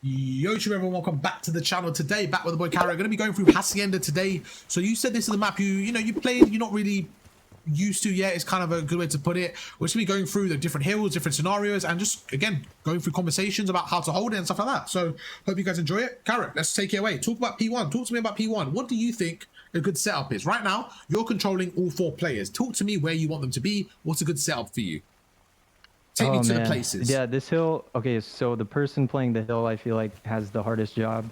Yo, everyone, welcome back to the channel. Today, back with the boy Carrot. Going to be going through Hacienda today. So you said this is the map you played, you're not really used to yet. It's kind of a good way to put it. We're just going to be going through the different hills, different scenarios, and just, again, going through conversations about how to hold it and stuff like that. So hope you guys enjoy it. Carrot, let's take it away. Talk about P1. Talk to me about P1. What do you think a good setup is? Right now, you're controlling all 4 players. Talk to me where you want them to be. What's a good setup for you? Take me to the places. Yeah, this hill. Okay, so the person playing the hill, I feel like, has the hardest job.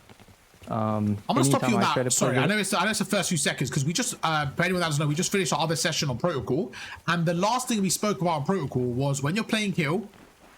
I'm gonna stop you on that. Sorry, I know it's the first few seconds because we just, for anyone that doesn't know, we just finished our other session on protocol, and the last thing we spoke about on protocol was when you're playing hill,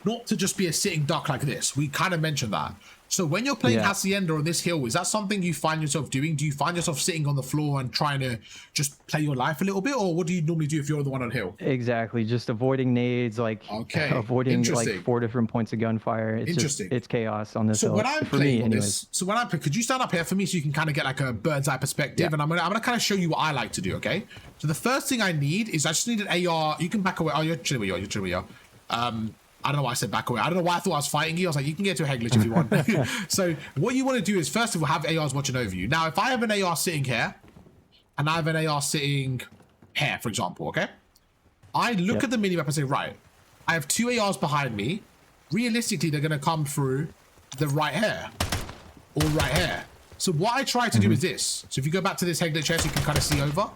not to just be a sitting duck like this. We kind of mentioned that. So when you're playing Hacienda on this hill, is that something you find yourself doing? Do you find yourself sitting on the floor and trying to just play your life a little bit, or what do you normally do if you're the one on hill? Exactly, just avoiding nades, like avoiding like 4 different points of gunfire. It's Interesting. It's chaos on this hill. So when I'm playing on this, could you stand up here for me so you can kind of get like a bird's eye perspective? And I'm gonna kind of show you what I like to do. Okay. So the first thing I need is I just need an AR. You can back away. Oh, you're chilling with you. You're chilling with you. I don't know why I said back away. I don't know why I thought I was fighting you. I was like, you can get to a head glitch if you want. So what you want to do is, first of all, have ARs watching over you. Now, if I have an AR sitting here, and I have an AR sitting here, for example, okay? I look at the minimap and say, right, I have 2 ARs behind me. Realistically, they're going to come through the right here, or right here. So what I try to do is this. So if you go back to this head glitch here, so you can kind of see over.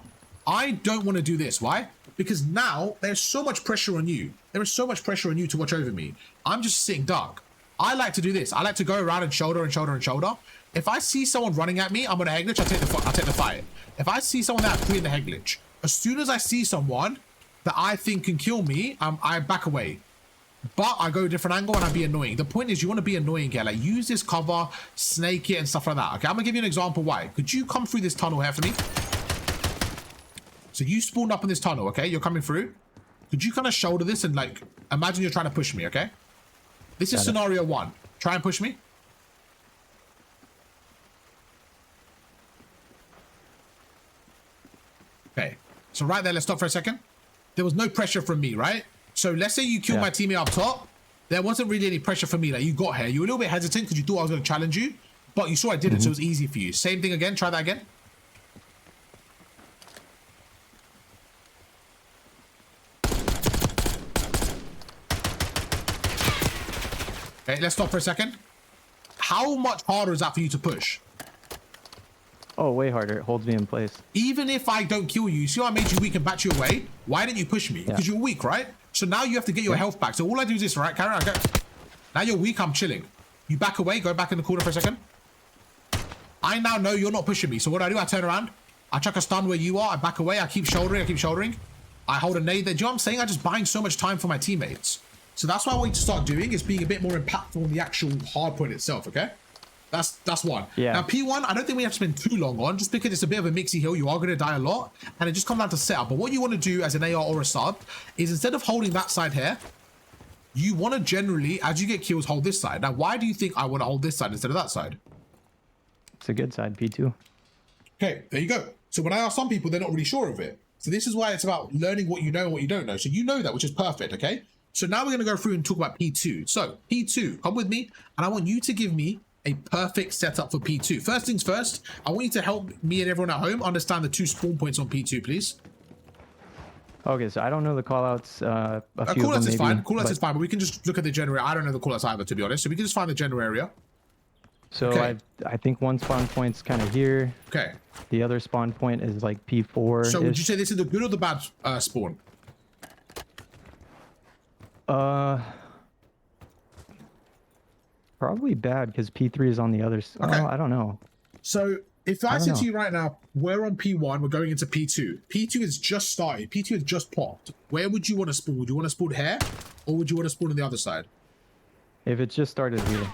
I don't want to do this. Why? Because now there's so much pressure on you. There is so much pressure on you to watch over me. I'm just sitting dark. I like to do this. I like to go around and shoulder and shoulder and shoulder. If I see someone running at me, I'm going to head glitch. I take the fight. If I see someone that free in the head glitch, as soon as I see someone that I think can kill me, I back away. But I go a different angle and I be annoying. The point is you want to be annoying here. Like use this cover, snake it and stuff like that. Okay, I'm going to give you an example why. Could you come through this tunnel here for me? So you spawned up in this tunnel, okay? You're coming through. Could you kind of shoulder this and like, imagine you're trying to push me, okay? This is scenario 1. Try and push me. Okay. So right there, let's stop for a second. There was no pressure from me, right? So let's say you killed my teammate up top. There wasn't really any pressure from me. Like you got here. You were a little bit hesitant because you thought I was going to challenge you. But you saw I didn't, so it was easy for you. Same thing again. Try that again. Okay, let's stop for a second. How much harder is that for you to push? Oh, way harder. It holds me in place. Even if I don't kill you, see how I made you weak and backed you away? Why didn't you push me? Because you're weak, right? So now you have to get your health back. So all I do is this, right? Carry on. Now you're weak, I'm chilling. You back away, go back in the corner for a second. I now know you're not pushing me. So what do? I turn around. I chuck a stun where you are. I back away. I keep shouldering. I hold a nade there. Do you know what I'm saying? I'm just buying so much time for my teammates. So that's what I want you to start doing, is being a bit more impactful on the actual hardpoint itself, okay? That's one. Now, P1, I don't think we have to spend too long on, just because it's a bit of a mixy hill. You are going to die a lot, and it just comes down to setup. But what you want to do as an AR or a sub is, instead of holding that side here, you want to generally, as you get kills, hold this side. Now, why do you think I want to hold this side instead of that side? It's a good side, P2. Okay, there you go. So when I ask some people, they're not really sure of it. So this is why it's about learning what you know and what you don't know. So you know that, which is perfect, okay? So now we're going to go through and talk about P2. So P2, come with me, and I want you to give me a perfect setup for P2. First things first, I want you to help me and everyone at home understand the 2 spawn points on P2, please. Okay, so I don't know the callouts. A few callouts is fine. Callouts is fine, but we can just look at the general. I don't know the callouts either, to be honest. So we can just find the general area. So I think one spawn point's kind of here. Okay. The other spawn point is like P4. So would you say this is the good or the bad spawn? Probably bad, because P3 is on the other side. Okay. I don't know. So if I say to you right now, we're on P1, we're going into P2. P2 has just started. P2 has just popped. Where would you want to spawn? Would you want to spawn here, or would you want to spawn on the other side? If it just started here.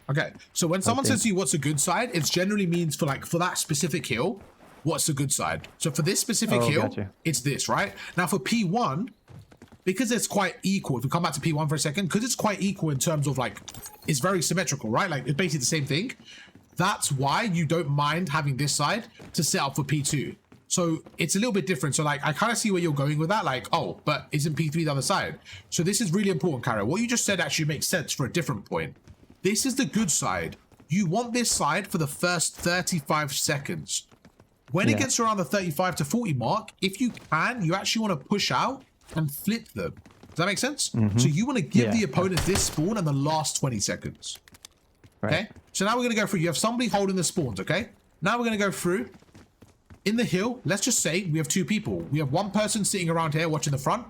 Okay. So when someone says to you, what's a good side? It generally means for that specific hill, what's the good side? So for this specific hill, it's this, right? Now for P1, because it's quite equal, if we come back to P1 for a second, because it's quite equal in terms of like, it's very symmetrical, right? Like it's basically the same thing. That's why you don't mind having this side to set up for P2. So it's a little bit different. So like, I kind of see where you're going with that. Like, oh, but isn't P3 the other side? So this is really important, Kara. What you just said actually makes sense for a different point. This is the good side. you want this side for the first 35 seconds. When it gets around the 35 to 40 mark, if you can, you actually want to push out and flip them. Does that make sense? So you want to give the opponents this spawn and the last 20 seconds. Okay? So now we're going to go through. You have somebody holding the spawns, okay? Now we're going to go through. In the hill, let's just say we have 2 people. We have 1 person sitting around here watching the front.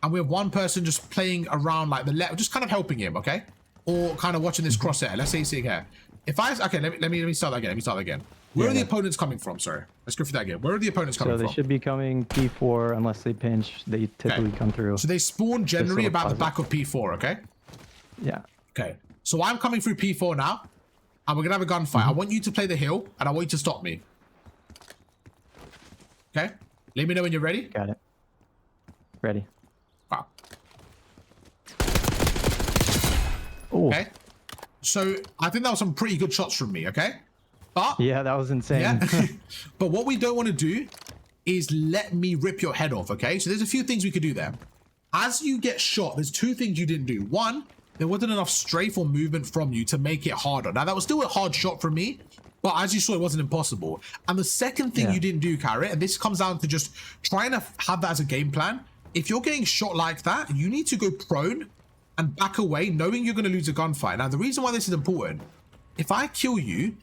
And we have 1 person just playing around like the left, just kind of helping him, okay? Or kind of watching this crosshair. Let's say he's sitting here. If I, okay, let me start that again. Let me start that again. Where are the opponents coming from? Sorry. Let's go through that again. Where are the opponents coming from? So they should be coming P4 unless they pinch. They typically come through. So they spawn generally about the back of P4, okay? Yeah. Okay. So I'm coming through P4 now. And we're going to have a gunfight. I want you to play the hill and I want you to stop me. Okay? Let me know when you're ready. Got it. Ready. Wow. Ooh. Okay. So I think that was some pretty good shots from me, okay? But yeah, that was insane. Yeah. But what we don't want to do is let me rip your head off, okay? So there's a few things we could do there. As you get shot, there's 2 things you didn't do. 1, there wasn't enough strafe or movement from you to make it harder. Now, that was still a hard shot for me, but as you saw, it wasn't impossible. And the second thing you didn't do, Carrot, and this comes down to just trying to have that as a game plan. If you're getting shot like that, you need to go prone and back away, knowing you're going to lose a gunfight. Now, the reason why this is important, if I kill you,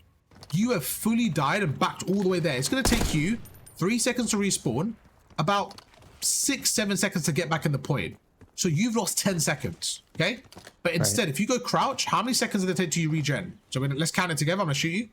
you have fully died and backed all the way there. It's going to take you 3 seconds to respawn, about 6-7 seconds to get back in the point. So you've lost 10 seconds, okay? But instead, if you go crouch, how many seconds did it take to you regen? So let's count it together. I'm going to shoot you.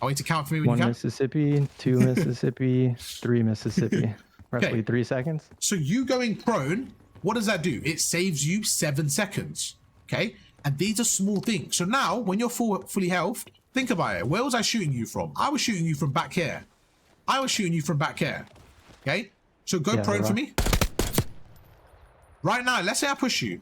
I want you to count for me when 1 you count. Mississippi, 2 Mississippi, 3 Mississippi. Roughly 3 seconds. So you going prone, what does that do? It saves you 7 seconds, okay? And these are small things. So now, when you're fully health, think about it. Where was I shooting you from? I was shooting you from back here. I was shooting you from back here, okay? So go prone for me. Right now, let's say I push you.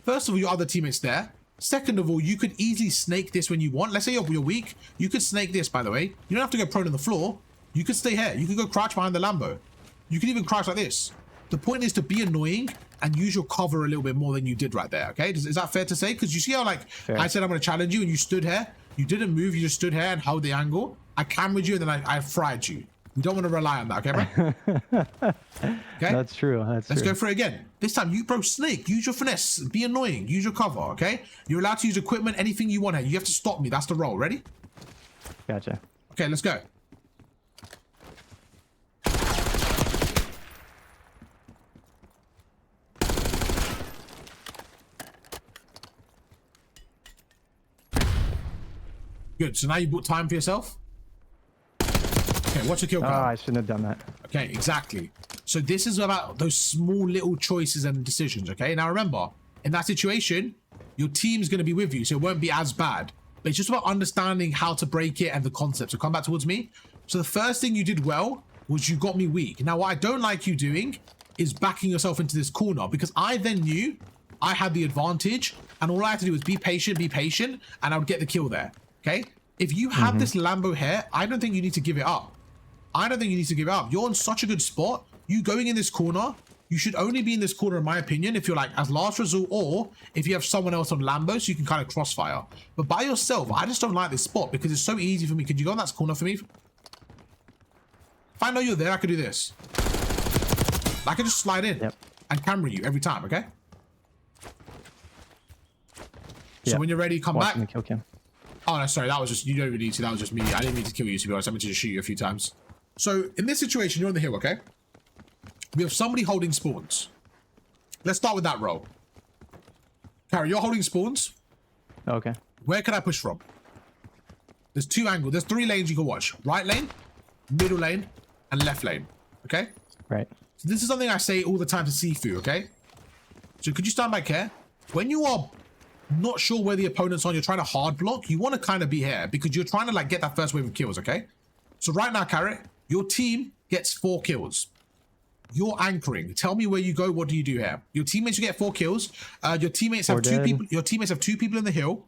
First of all, your other teammate's there. Second of all, you could easily snake this when you want. Let's say you're weak. You could snake this, by the way. You don't have to go prone on the floor. You could stay here. You could go crouch behind the Lambo. You could even crouch like this. The point is to be annoying and use your cover a little bit more than you did right there, okay? Is that fair to say? Because you see how, like, I said I'm going to challenge you and you stood here. You didn't move. You just stood here and held the angle. I cameraed you and then I fried you. We don't want to rely on that, okay, bro? Okay? That's true. Let's go for it again. This time, you, bro, snake. Use your finesse. Be annoying. Use your cover, okay? You're allowed to use equipment, anything you want here. You have to stop me. That's the role. Ready? Gotcha. Okay, let's go. Good. So now you bought time for yourself? Okay, what's your kill count? Oh, I shouldn't have done that. Okay, exactly. So this is about those small little choices and decisions, okay? Now remember, in that situation, your team's going to be with you, so it won't be as bad. But it's just about understanding how to break it and the concept. So come back towards me. So the first thing you did well was you got me weak. Now, what I don't like you doing is backing yourself into this corner, because I then knew I had the advantage, and all I had to do was be patient, and I would get the kill there, okay? If you have this Lambo here, I don't think you need to give it up. I don't think you need to give it up. You're in such a good spot. You going in this corner, you should only be in this corner, in my opinion, if you're like as last resort, or if you have someone else on Lambo, so you can kind of crossfire. But by yourself, I just don't like this spot because it's so easy for me. Could you go in that corner for me? If I know you're there, I could do this. I can just slide in and camera you every time, okay? So when you're ready, come back. Kill cam. Oh, no, sorry. That was just, you don't even need to. That was just me. I didn't mean to kill you, to be honest. I meant to just shoot you a few times. So in this situation, you're on the hill, okay? We have somebody holding spawns. Let's start with that row. Carrie, you're holding spawns. Okay. Where can I push from? There's 2 angles. There's 3 lanes you can watch. Right lane, middle lane, and left lane. Okay? Right. So this is something I say all the time to Sifu, okay? So could you stand back here? When you are not sure where the opponent's on, you're trying to hard block, you want to kind of be here because you're trying to like get that first wave of kills, okay? So right now, Carrot, your team gets 4 kills. You're anchoring. Tell me where you go. What do you do here? Your teammates will get 4 kills. Your teammates have 2 people. Your teammates have 2 people in the hill,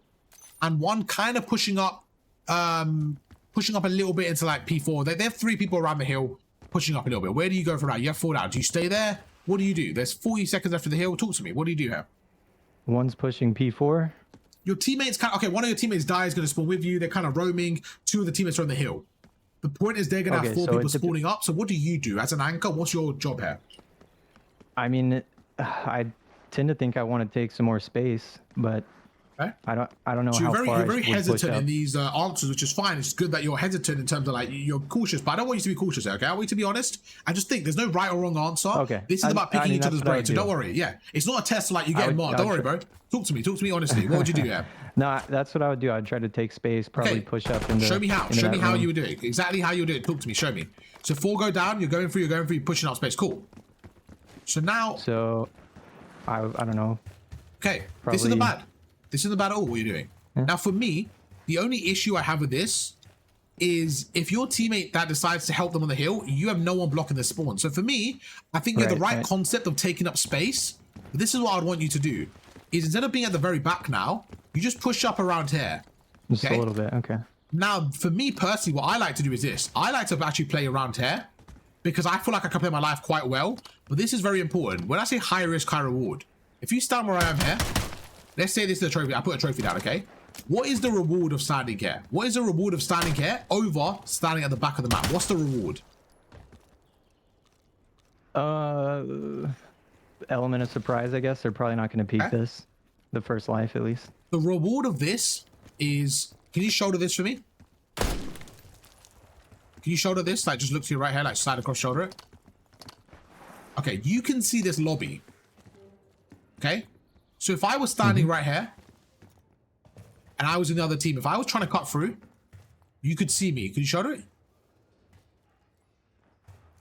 and one kind of pushing up a little bit into like P4. They have 3 people around the hill pushing up a little bit. Where do you go from that? You have 4 down. Do you stay there? What do you do? There's 40 seconds after the hill. Talk to me. What do you do here? One's pushing P4. Your teammates okay, one of your teammates dies, going to spawn with you. They're kind of roaming. Two of the teammates are on the hill. The point is they're going to have 4 people spawning up. So what do you do as an anchor? What's your job here? I mean, I tend to think I want to take some more space, but I don't know so how far. You're very hesitant in these answers, which is fine. It's good that you're hesitant in terms of like you're cautious, but I don't want you to be cautious. Okay, I want you to be honest. I just think there's no right or wrong answer. Okay, this is about picking each other's brain. So don't worry. Yeah, it's not a test like you get marked. Don't worry, bro. Talk to me honestly. What would you do? Yeah. No, that's what I would do. I'd try to take space, probably push up into. Show me how. Show me how you would do it. Exactly how you would do it. Talk to me. Show me. So 4 go down. You're going through. You're pushing out space. Cool. So now. So, I don't know. Okay. Probably, this isn't bad. This isn't bad at all. What you're doing. Yeah. Now, for me, the only issue I have with this is if your teammate that decides to help them on the hill, you have no one blocking the spawn. So for me, I think you have the right concept of taking up space. But this is what I'd want you to do: is instead of being at the very back now, you just push up around here. Just a little bit. Okay. Now, for me personally, what I like to do is this: I like to actually play around here because I feel like I can play my life quite well. But this is very important. When I say high risk, high reward, if you stand where I am here, let's say this is a trophy. I put a trophy down, okay? What is the reward of standing here? What is the reward of standing here over standing at the back of the map? What's the reward? Element of surprise, I guess. They're probably not going to peek this. The first life, at least. The reward of this is... Can you shoulder this for me? Can you shoulder this? Like, just look to your right here, like slide across shoulder it. Okay, you can see this lobby. Okay? So if I was standing right here, and I was in the other team, if I was trying to cut through, you could see me. Could you shoulder it?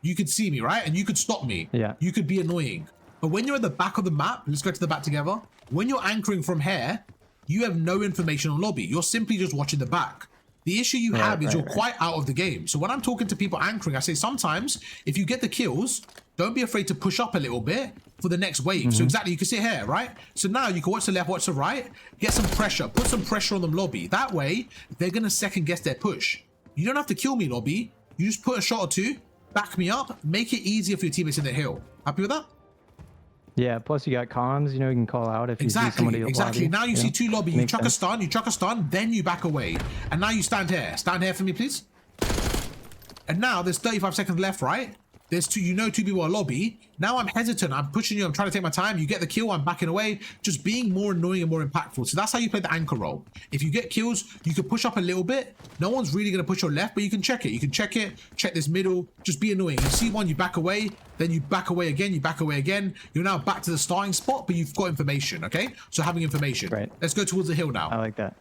You could see me, right? And you could stop me. Yeah. You could be annoying. But when you're at the back of the map, let's go to the back together. When you're anchoring from here, you have no information on lobby. You're simply just watching the back. The issue you have is you're quite out of the game. So when I'm talking to people anchoring, I say sometimes if you get the kills, don't be afraid to push up a little bit for the next wave. So exactly, you can sit here, right? So now you can watch the left, watch the right, get some pressure, put some pressure on them lobby. That way, they're going to second guess their push. You don't have to kill me lobby. You just put a shot or two, back me up, make it easier for your teammates in the hill. Happy with that? Yeah, plus you got comms, you know, you can call out if you see somebody Exactly. Now you see 2 lobby, you chuck a stun, then you back away. And now you stand here. Stand here for me, please. And now there's 35 seconds left, right? There's 2 people are lobby. Now I'm hesitant. I'm pushing you. I'm trying to take my time. You get the kill. I'm backing away. Just being more annoying and more impactful. So that's how you play the anchor role. If you get kills, you can push up a little bit. No one's really going to push your left, but you can check it. You can check it. Check this middle. Just be annoying. You see one, you back away. Then you back away again. You back away again. You're now back to the starting spot, but you've got information, okay? So having information. Right. Let's go towards the hill now. I like that.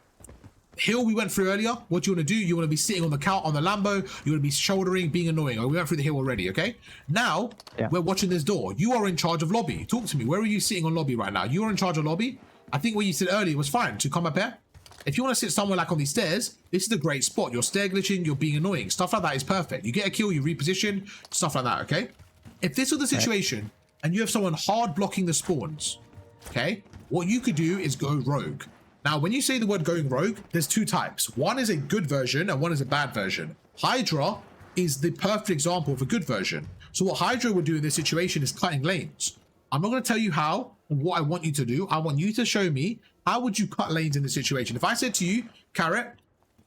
Hill we went through earlier. What do you want to do? You want to be sitting on the count on the Lambo. You want to be shouldering, being annoying. Oh, we went through the hill already, okay? Now, we're watching this door. You are in charge of lobby. Talk to me. Where are you sitting on lobby right now? You are in charge of lobby. I think what you said earlier was fine to come up here. If you want to sit somewhere like on these stairs, this is a great spot. You're stair glitching, you're being annoying. Stuff like that is perfect. You get a kill, you reposition, stuff like that, okay? If this was the situation and you have someone hard blocking the spawns, okay? What you could do is go rogue. Now, when you say the word going rogue, there's 2 types. One is a good version and one is a bad version. Hydra is the perfect example of a good version. So what Hydra would do in this situation is cutting lanes. I'm not going to tell you how and what I want you to do. I want you to show me how would you cut lanes in this situation. If I said to you, Carrot,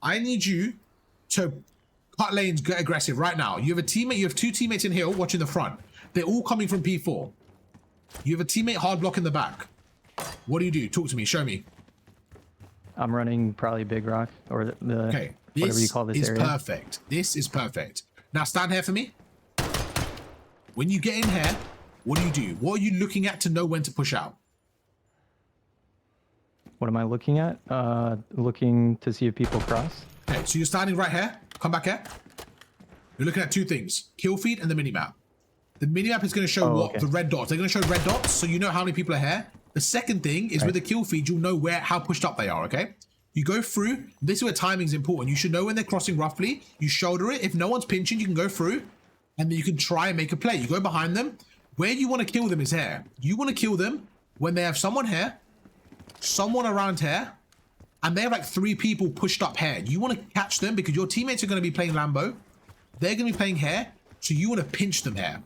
I need you to cut lanes, get aggressive right now. You have a teammate, you have 2 teammates in hill watching the front. They're all coming from P4. You have a teammate hard block in the back. What do? Talk to me, show me. I'm running probably Big Rock or the whatever you call this area. This is perfect. This is perfect. Now stand here for me. When you get in here, what do? What are you looking at to know when to push out? What am I looking at? Looking to see if people cross. Okay, so you're standing right here. Come back here. You're looking at 2 things: kill feed and the minimap. The minimap is going to show the red dots. They're going to show red dots, so you know how many people are here. The second thing is with the kill feed, you'll know how pushed up they are, okay? You go through, this is where timing is important. You should know when they're crossing roughly. You shoulder it. If no one's pinching, you can go through and then you can try and make a play. You go behind them. Where you want to kill them is here. You want to kill them when they have someone here, someone around here, and they have like 3 people pushed up here. You want to catch them because your teammates are going to be playing Lambo. They're going to be playing here. So you want to pinch them here.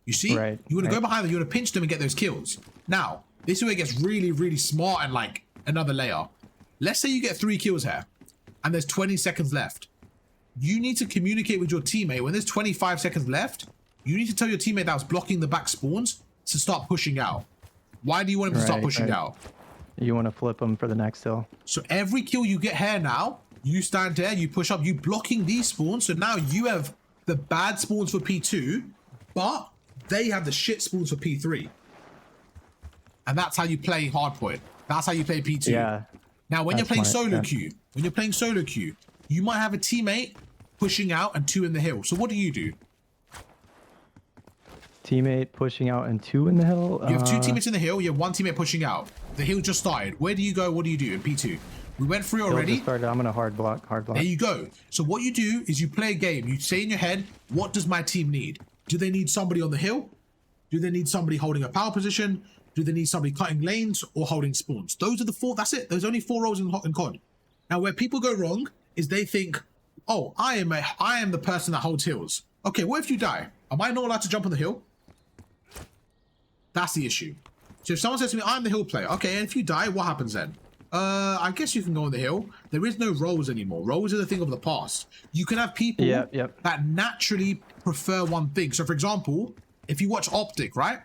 You see? Right. You want to go behind them. You want to pinch them and get those kills. Now, This is where it gets really, really smart and like another layer. Let's say you get 3 kills here and there's 20 seconds left. You need to communicate with your teammate. When there's 25 seconds left, you need to tell your teammate that was blocking the back spawns to start pushing out. Why do you want him to start pushing out? You want to flip them for the next hill. So every kill you get here now, you stand there, you push up, you blocking these spawns. So now you have the bad spawns for P2, but they have the shit spawns for P3. And that's how you play Hardpoint. That's how you play P2. Yeah. Now, when you're playing solo queue, you might have a teammate pushing out and 2 in the hill. So what do? Teammate pushing out and 2 in the hill? You have 2 teammates in the hill. You have 1 teammate pushing out. The hill just started. Where do you go? What do you do in P2? We went through already. Just started. I'm going to hard block. There you go. So what you do is you play a game. You say in your head, what does my team need? Do they need somebody on the hill? Do they need somebody holding a power position? Do they need somebody cutting lanes or holding spawns? Those are the 4. That's it. There's only 4 roles in COD. Now, where people go wrong is they think, oh, I am the person that holds hills. Okay, what if you die? Am I not allowed to jump on the hill? That's the issue. So if someone says to me, I'm the hill player. Okay, and if you die, what happens then? I guess you can go on the hill. There is no roles anymore. Roles are the thing of the past. You can have people that naturally prefer one thing. So for example, if you watch Optic, right?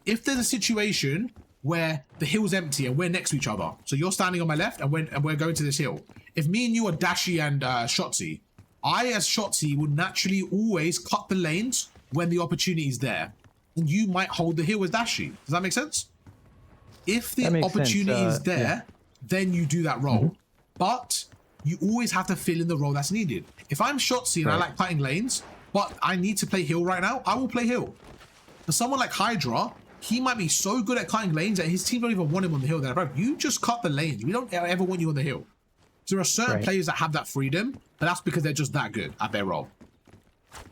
If there's a situation where the hill's empty and we're next to each other, so you're standing on my left and we're going to this hill. If me and you are Dashi and Shotzi, I as Shotzi would naturally always cut the lanes when the opportunity is there. And you might hold the hill as Dashi. Does that make sense? If the opportunity is there, then you do that role. But you always have to fill in the role that's needed. If I'm Shotzi and I like cutting lanes, but I need to play hill right now, I will play hill. For someone like Hydra, he might be so good at cutting lanes that his team don't even want him on the hill. They're like, bro, you just cut the lanes. We don't ever want you on the hill. So there are certain players that have that freedom, but that's because they're just that good at their role.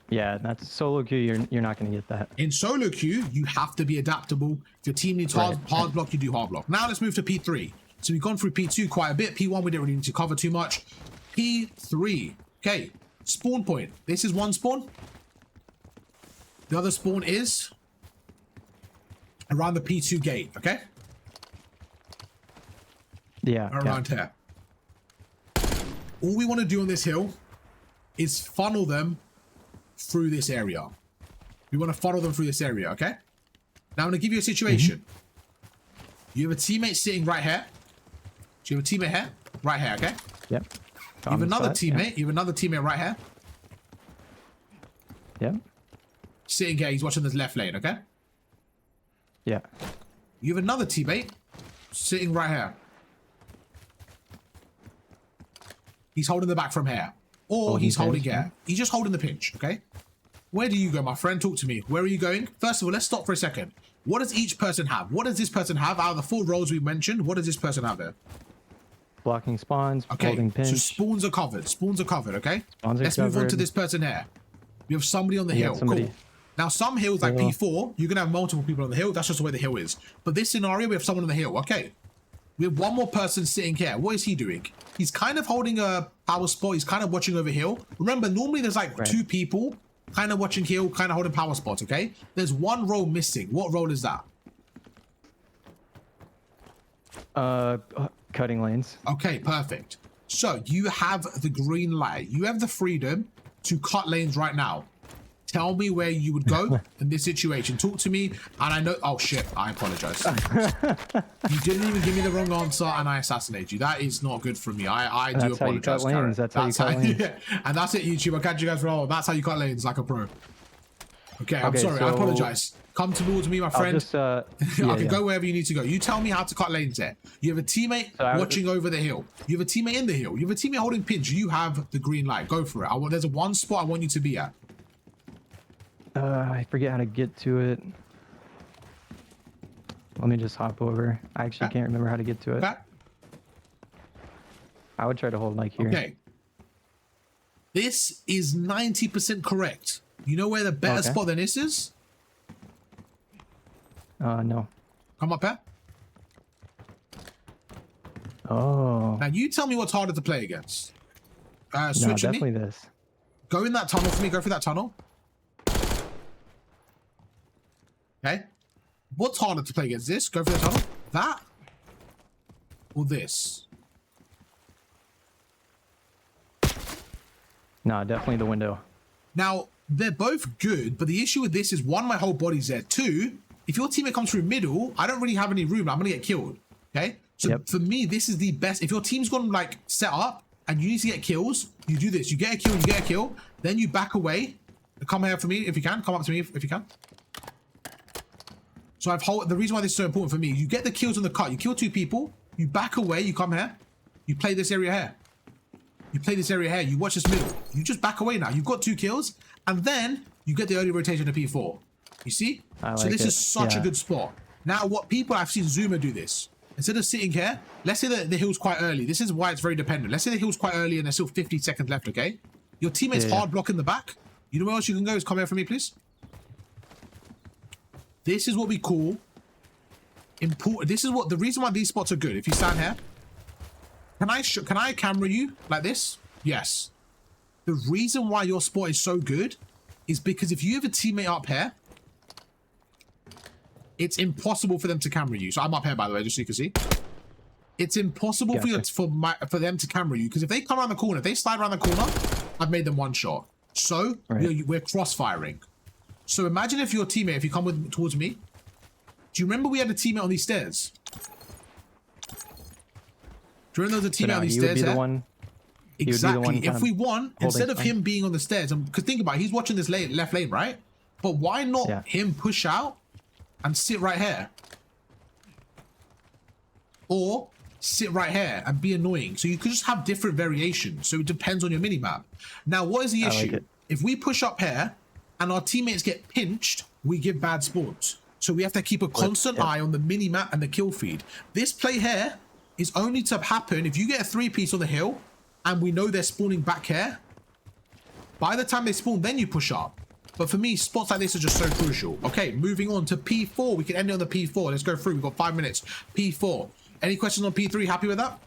Yeah, that's solo queue. You're not going to get that. In solo queue, you have to be adaptable. If your team needs hard block, you do hard block. Now let's move to P3. So we've gone through P2 quite a bit. P1, we didn't really need to cover too much. P3. Okay, spawn point. This is one spawn. The other spawn is around the P2 gate, okay? Yeah. Around here. All we want to do on this hill is funnel them through this area. We want to funnel them through this area, okay? Now I'm going to give you a situation. You have a teammate sitting right here. So you have a teammate here, right here, okay? Yep. You have another teammate. You have another teammate right here. Yep. Sitting here, he's watching this left lane, okay? Yeah. You have another teammate sitting right here. He's holding the back from here. Or he's holding here. He's just holding the pinch, okay? Where do you go, my friend? Talk to me. Where are you going? First of all, let's stop for a second. What does each person have? What does this person have out of the 4 roles we mentioned? What does this person have there? Blocking spawns, holding pinch. So spawns are covered. Spawns are covered, okay? Spawns are let's move on to this person here. We have somebody on the hill. Cool. Now, some hills like P4, you're going to have multiple people on the hill. That's just the way the hill is. But this scenario, we have someone on the hill. Okay. We have one more person sitting here. What is he doing? He's kind of holding a power spot. He's kind of watching over hill. Remember, normally there's like 2 people kind of watching hill, kind of holding power spots, okay? There's 1 role missing. What role is that? Cutting lanes. Okay, perfect. So you have the green light. You have the freedom to cut lanes right now. Tell me where you would go in this situation. Talk to me, and I know. Oh shit! I apologize. You didn't even give me the wrong answer, and I assassinated you. That is not good for me. I do apologize. That's how you cut lanes. Yeah. And that's it, YouTube. I'll catch you guys for all. That's how you cut lanes like a pro. Okay, I'm sorry. So I apologize. Come towards me, my friend. Go wherever you need to go. You tell me how to cut lanes there. You have a teammate watching over the hill. You have a teammate in the hill. You have a teammate holding pinch. You have the green light. Go for it. There's one spot I want you to be at. I forget how to get to it. Let me just hop over. I actually can't remember how to get to it. I would try to hold like here. Okay. This is 90% correct. You know where the better spot than this is? No. Come up here. Oh. Now you tell me what's harder to play against. Switch no, definitely this. Go in that tunnel for me. Go through that tunnel. Okay. What's harder to play against this? Go for the tunnel. That or this? No, definitely the window. Now, they're both good, but the issue with this is, one, my whole body's there. Two, if your teammate comes through middle, I don't really have any room. I'm going to get killed. Okay? So for me, this is the best. If your team's gone like set up and you need to get kills, you do this. You get a kill, then you back away. Come here for me if you can. Come up to me if you can. So the reason why this is so important for me, you get the kills on the cut. You kill 2 people, you back away, you come here, you play this area here. You play this area here, you watch this middle. You just back away now. You've got 2 kills, and then you get the early rotation to P4. You see? So this is such a good spot. Now, what people, I've seen Zuma do this. Instead of sitting here, let's say that the hill's quite early. This is why it's very dependent. Let's say the hill's quite early and there's still 50 seconds left, okay? Your teammate's hard blocking the back. You know where else you can go? Is come here for me, please. This is what we call important. This is what the reason why these spots are good. If you stand here, can I camera you like this? Yes. The reason why your spot is so good is because if you have a teammate up here, it's impossible for them to camera you. So I'm up here, by the way, just so you can see. It's impossible for them to camera you, because if they come around the corner, if they slide around the corner, I've made them 1 shot. So we're cross-firing. So imagine if your teammate, if you come towards me, do you remember we had a teammate on these stairs? Do you remember there was a teammate on these stairs here? Exactly. If we want, instead of him being on the stairs, because think about it, he's watching this left lane, right? But why not him push out and sit right here? Or sit right here and be annoying. So you could just have different variations. So it depends on your minimap. Now, what is the issue? If we push up here and our teammates get pinched, we give bad spawns. So we have to keep a constant eye on the minimap and the kill feed. This play here is only to happen if you get a 3-piece on the hill and we know they're spawning back here. By the time they spawn, then you push up. But for me, spots like this are just so crucial. Okay, moving on to P4. We can end it on the P4. Let's go through. We've got 5 minutes. P4. Any questions on P3? Happy with that?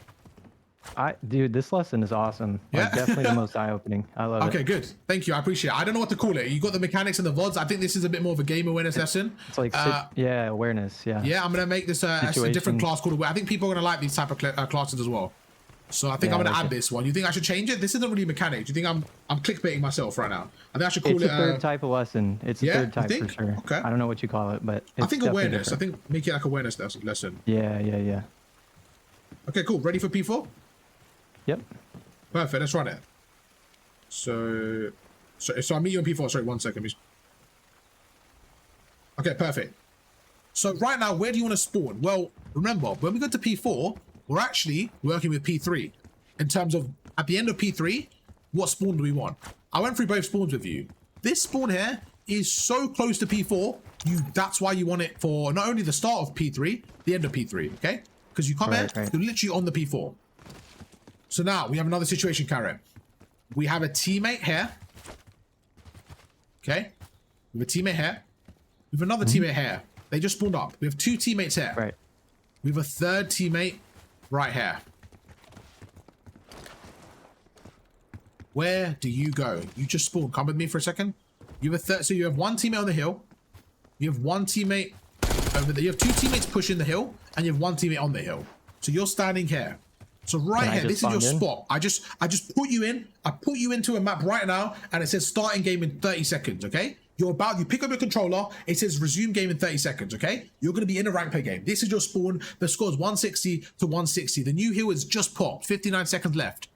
Dude, this lesson is awesome. Yeah. Like, definitely the most eye-opening. I love it. Okay, good. Thank you. I appreciate it. I don't know what to call it. You got the mechanics and the VODs. I think this is a bit more of a game awareness lesson. It's like, awareness. Yeah. Yeah, I'm going to make this a different class called. I think people are going to like these type of classes as well. So I think I'm going to add this one. You think I should change it? This isn't really mechanics. You think I'm clickbaiting myself right now? I think I should call it. It's a third type of lesson. It's a third type for sure. Okay. I don't know what you call it, but it's I think awareness. Different. I think make it like awareness lesson. Yeah. Okay, cool. Ready for P4? Yep. Perfect. Let's run it. So I'll meet you on P4. Sorry, 1 second. Okay, perfect. So right now, where do you want to spawn? Well, remember, when we go to P4, we're actually working with P3 in terms of at the end of P3, what spawn do we want? I went through both spawns with you. This spawn here is so close to P4. That's why you want it for not only the start of P3, the end of P3. Okay, because you come here, you're literally on the P4. So now we have another situation, Carrot. We have a teammate here. Okay, we have a teammate here. We have another teammate here. They just spawned up. We have 2 teammates here. Right. We have a 3rd teammate right here. Where do you go? You just spawned. Come with me for a second. You have so you have 1 teammate on the hill. You have 1 teammate over there. You have 2 teammates pushing the hill, and you have 1 teammate on the hill. So you're standing here. So right here, this is your spot. I just put you in. I put you into a map right now, and it says starting game in 30 seconds. Okay. You pick up your controller, it says resume game in 30 seconds, okay? You're going to be in a rank play game. This is your spawn. The score is 160 to 160. The new hill is just popped. 59 seconds left.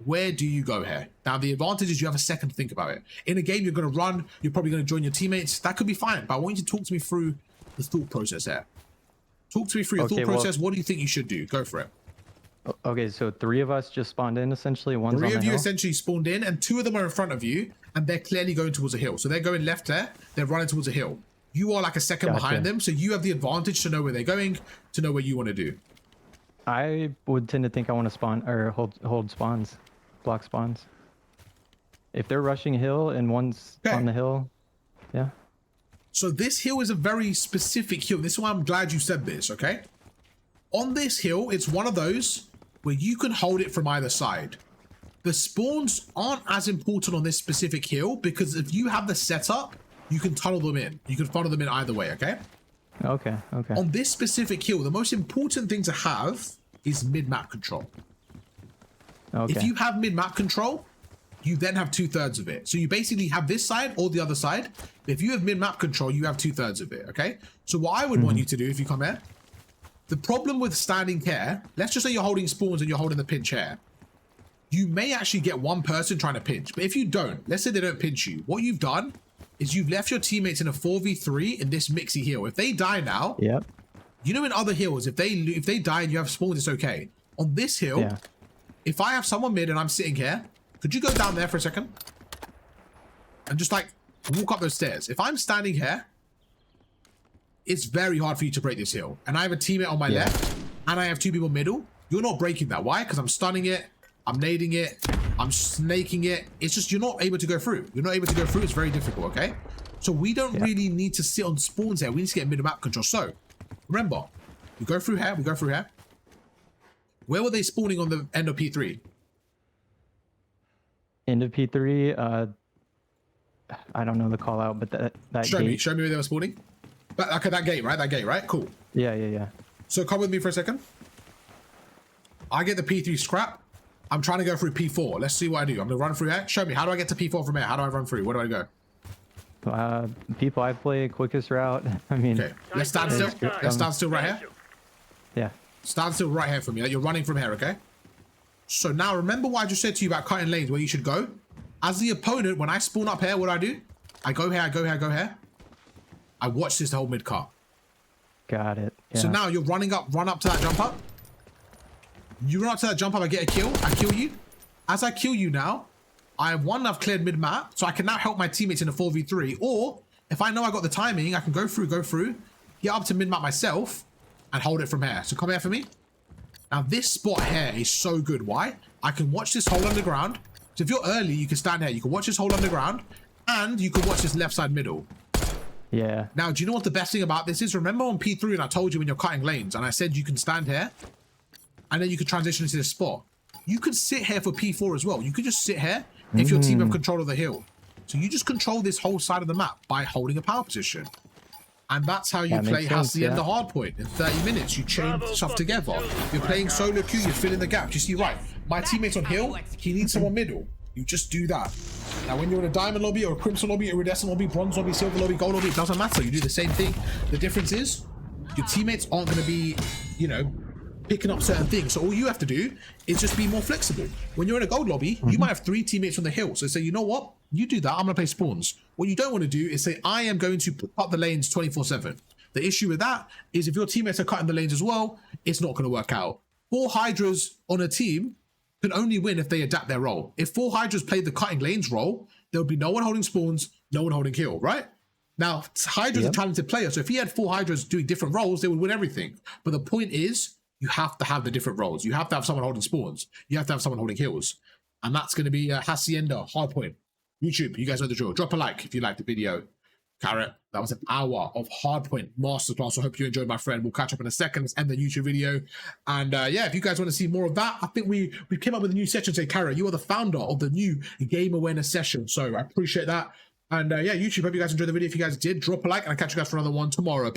Where do you go here? Now, the advantage is you have a second to think about it. In a game, you're going to run. You're probably going to join your teammates. That could be fine, but I want you to talk to me through the thought process here. Talk to me through your thought process. What do you think you should do? Go for it. Okay, so 3 of us just spawned in, essentially. 3 of you essentially spawned in, and 2 of them are in front of you, and they're clearly going towards a hill. So they're going left there. They're running towards a hill. You are like a second behind them, so you have the advantage to know where they're going, to know what you want to do. I would tend to think I want to spawn or hold spawns, block spawns. If they're rushing a hill and one's on the hill, yeah. So this hill is a very specific hill. This is why I'm glad you said this, okay? On this hill, it's one of those where you can hold it from either side. The spawns aren't as important on this specific hill because if you have the setup, you can tunnel them in. You can funnel them in either way, okay? Okay. Okay. On this specific hill, the most important thing to have is mid-map control. Okay. If you have mid-map control, you then have 2/3 of it. So you basically have this side or the other side. If you have mid-map control, you have 2/3 of it, okay? So what I would want you to do if you come here, the problem with standing here, let's just say you're holding spawns and you're holding the pinch here. You may actually get one person trying to pinch, but if you don't, let's say they don't pinch you, what you've done is you've left your teammates in a 4v3 in this mixy hill. If they die now, Yep. you know in other hills, if they die and you have spawns, it's okay. On this hill, Yeah. if I have someone mid and I'm sitting here, could you go down there for a second? And just like walk up those stairs. If I'm standing here, it's very hard for you to break this hill. And I have a teammate on my left and I have 2 people middle. You're not breaking that. Why? Because I'm stunning it. I'm nading it. I'm snaking it. It's just you're not able to go through. You're not able to go through. It's very difficult, okay? So we don't really need to sit on spawns here. We need to get mid-map control. So remember, we go through here. We go through here. Where were they spawning on the end of P3? End of P3. I don't know the call out, but that Show gate. me where they were spawning. But okay, that gate, right? That gate, right? Cool. Yeah. So come with me for a second. I get the P3 scrap. I'm trying to go through P4. Let's see what I do. I'm gonna run through here. Show me. How do I get to P4 from here? How do I run through? Where do I go? People I play quickest route. I mean. Okay. Let's stand still. Let's stand still right here. Yeah. Stand still right here for me. Like you're running from here, okay? So now remember what I just said to you about cutting lanes where you should go? As the opponent, when I spawn up here, what do I do? I go here, I go here, I go here. I watch this whole mid cut. Got it. Yeah. So now you're running up, run up to that jump up. You run up to that jump up, I get a kill, I kill you. As I kill you now, I've cleared mid map, so I can now help my teammates in a 4v3. Or if I know I got the timing, I can go through, get up to mid map myself and hold it from here. So come here for me. Now this spot here is so good. Why? I can watch this hole underground. So if you're early, you can stand here. You can watch this hole underground and you can watch this left side middle. Yeah. Now, do you know what the best thing about this is? Remember on P3 and I told you when you're cutting lanes and I said you can stand here and then you can transition into this spot. You could sit here for P4 as well. You could just sit here if your team have control of the hill. So you just control this whole side of the map by holding a power position. And that's how you play Hacienda Hardpoint. In 30 minutes, you chain stuff together. You're playing solo queue, you're filling the gaps. You see, right, my teammate's on hill, he needs someone middle. You just do that. Now, when you're in a diamond lobby or a crimson lobby, iridescent lobby, bronze lobby, silver lobby, gold lobby, it doesn't matter. You do the same thing. The difference is your teammates aren't going to be, you know, picking up certain things. So all you have to do is just be more flexible. When you're in a gold lobby, you might have 3 teammates on the hill. So say, you know what? You do that. I'm going to play spawns. What you don't want to do is say, I am going to cut the lanes 24/7. The issue with that is if your teammates are cutting the lanes as well, it's not going to work out. 4 Hydras on a team can only win if they adapt their role. If 4 Hydras played the cutting lanes role, there would be no one holding spawns, no one holding kill, right? Now, Hydra's a talented player, so if he had 4 Hydras doing different roles, they would win everything. But the point is, you have to have the different roles. You have to have someone holding spawns. You have to have someone holding kills. And that's going to be Hacienda, Hardpoint. YouTube, you guys know the drill. Drop a like if you liked the video. Carrot, that was an hour of Hardpoint Masterclass. I hope you enjoyed, my friend. We'll catch up in a second. Let's end the YouTube video. And yeah, if you guys want to see more of that, I think we came up with a new session. Say, Carrot, you are the founder of the new game awareness session. So I appreciate that. And yeah, YouTube, hope you guys enjoyed the video. If you guys did, drop a like and I'll catch you guys for another one tomorrow.